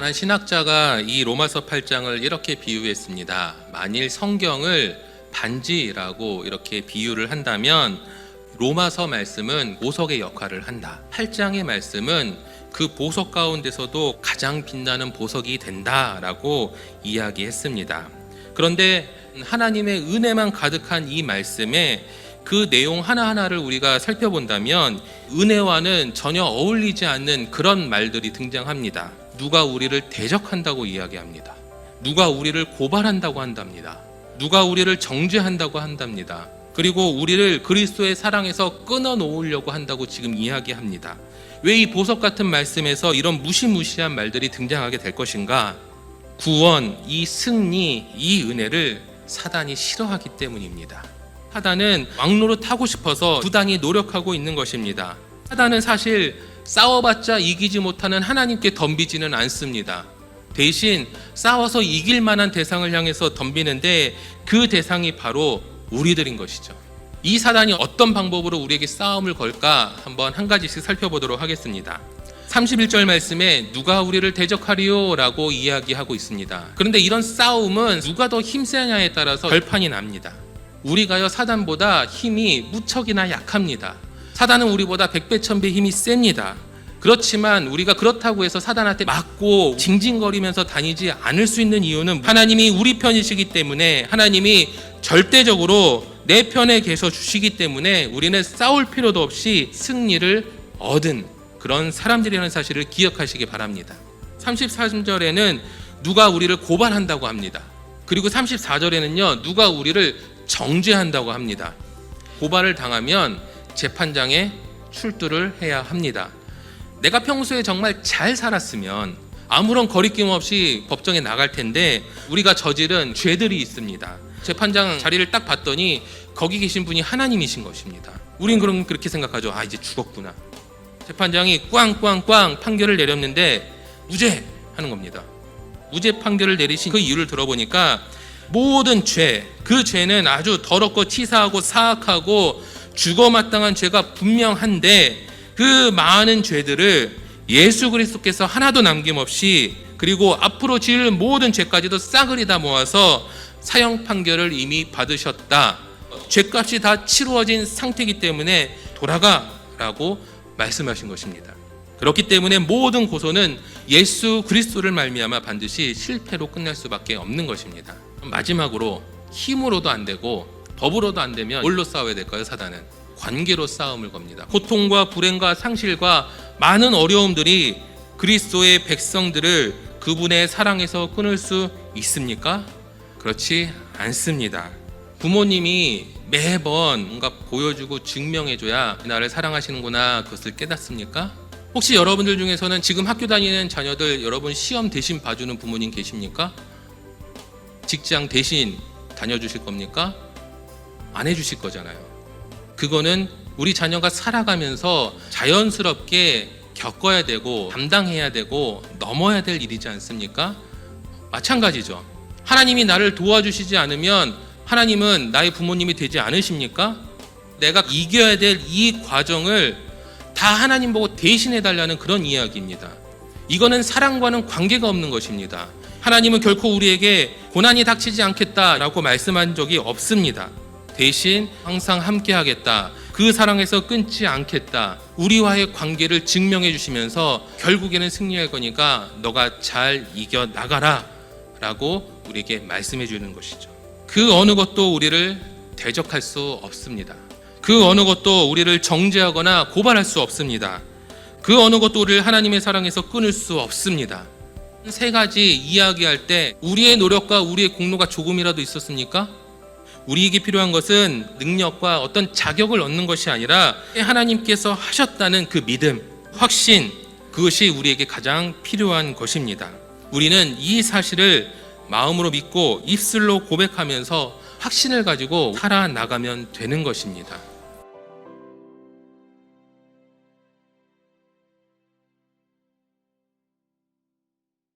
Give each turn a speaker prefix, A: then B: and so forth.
A: 한 신학자가 이 로마서 8장을 이렇게 비유했습니다. 만일 성경을 반지라고 이렇게 비유를 한다면 로마서 말씀은 보석의 역할을 한다. 8장의 말씀은 그 보석 가운데서도 가장 빛나는 보석이 된다라고 이야기했습니다. 그런데 하나님의 은혜만 가득한 이 말씀에 그 내용 하나하나를 우리가 살펴본다면 은혜와는 전혀 어울리지 않는 그런 말들이 등장합니다. 누가 우리를 대적한다고 이야기합니다. 누가 우리를 고발한다고 한답니다. 누가 우리를 정죄한다고 한답니다. 그리고 우리를 그리스도의 사랑에서 끊어놓으려고 한다고 지금 이야기합니다. 왜 이 보석 같은 말씀에서 이런 무시무시한 말들이 등장하게 될 것인가? 구원, 이 승리, 이 은혜를 사단이 싫어하기 때문입니다. 사단은 왕노릇하고 싶어서 부단히 노력하고 있는 것입니다. 사단은 사실 싸워봤자 이기지 못하는 하나님께 덤비지는 않습니다. 대신 싸워서 이길 만한 대상을 향해서 덤비는데 그 대상이 바로 우리들인 것이죠. 이 사단이 어떤 방법으로 우리에게 싸움을 걸까 한번 한 가지씩 살펴보도록 하겠습니다. 31절 말씀에 누가 우리를 대적하리요? 라고 이야기하고 있습니다. 그런데 이런 싸움은 누가 더 힘세냐에 따라서 결판이 납니다. 우리가요 사단보다 힘이 무척이나 약합니다. 사단은 우리보다 100배 1000배 힘이 셉니다. 그렇지만 우리가 그렇다고 해서 사단한테 맞고 징징거리면서 다니지 않을 수 있는 이유는 하나님이 우리 편이시기 때문에, 하나님이 절대적으로 내 편에 계셔 주시기 때문에 우리는 싸울 필요도 없이 승리를 얻은 그런 사람들이라는 사실을 기억하시기 바랍니다. 33절에는 누가 우리를 고발한다고 합니다. 그리고 34절에는요 누가 우리를 정죄한다고 합니다. 고발을 당하면 재판장에 출두를 해야 합니다. 내가 평소에 정말 잘 살았으면 아무런 거리낌 없이 법정에 나갈 텐데 우리가 저지른 죄들이 있습니다. 재판장 자리를 딱 봤더니 거기 계신 분이 하나님이신 것입니다. 우린 그럼 그렇게 생각하죠. 아, 이제 죽었구나. 재판장이 꽝꽝꽝 판결을 내렸는데 무죄 하는 겁니다. 무죄 판결을 내리신 그 이유를 들어보니까 모든 죄, 그 죄는 아주 더럽고 치사하고 사악하고 죽어마땅한 죄가 분명한데 그 많은 죄들을 예수 그리스도께서 하나도 남김없이, 그리고 앞으로 지을 모든 죄까지도 싸그리 다 모아서 사형 판결을 이미 받으셨다. 죄값이 다 치루어진 상태이기 때문에 돌아가라고 말씀하신 것입니다. 그렇기 때문에 모든 고소는 예수 그리스도를 말미암아 반드시 실패로 끝날 수밖에 없는 것입니다. 마지막으로 힘으로도 안 되고 법으로도 안 되면 뭘로 싸워야 될까요? 사단은 관계로 싸움을 겁니다. 고통과 불행과 상실과 많은 어려움들이 그리스도의 백성들을 그분의 사랑에서 끊을 수 있습니까? 그렇지 않습니다. 부모님이 매번 뭔가 보여주고 증명해줘야 나를 사랑하시는구나 그것을 깨닫습니까? 혹시 여러분들 중에서는 지금 학교 다니는 자녀들 여러분 시험 대신 봐주는 부모님 계십니까? 직장 대신 다녀주실 겁니까? 안 해주실 거잖아요. 그거는 우리 자녀가 살아가면서 자연스럽게 겪어야 되고 감당해야 되고 넘어야 될 일이지 않습니까? 마찬가지죠. 하나님이 나를 도와주시지 않으면 하나님은 나의 부모님이 되지 않으십니까? 내가 이겨야 될 이 과정을 다 하나님 보고 대신해달라는 그런 이야기입니다. 이거는 사랑과는 관계가 없는 것입니다. 하나님은 결코 우리에게 고난이 닥치지 않겠다라고 말씀한 적이 없습니다. 대신 항상 함께 하겠다. 그 사랑에서 끊지 않겠다. 우리와의 관계를 증명해 주시면서 결국에는 승리할 거니까 너가 잘 이겨나가라 라고 우리에게 말씀해 주는 것이죠. 그 어느 것도 우리를 대적할 수 없습니다. 그 어느 것도 우리를 정죄하거나 고발할 수 없습니다. 그 어느 것도 우리를 하나님의 사랑에서 끊을 수 없습니다. 세 가지 이야기할 때 우리의 노력과 우리의 공로가 조금이라도 있었습니까? 우리에게 필요한 것은 능력과 어떤 자격을 얻는 것이 아니라 하나님께서 하셨다는 그 믿음, 확신, 그것이 우리에게 가장 필요한 것입니다. 우리는 이 사실을 마음으로 믿고 입술로 고백하면서 확신을 가지고 살아나가면 되는 것입니다.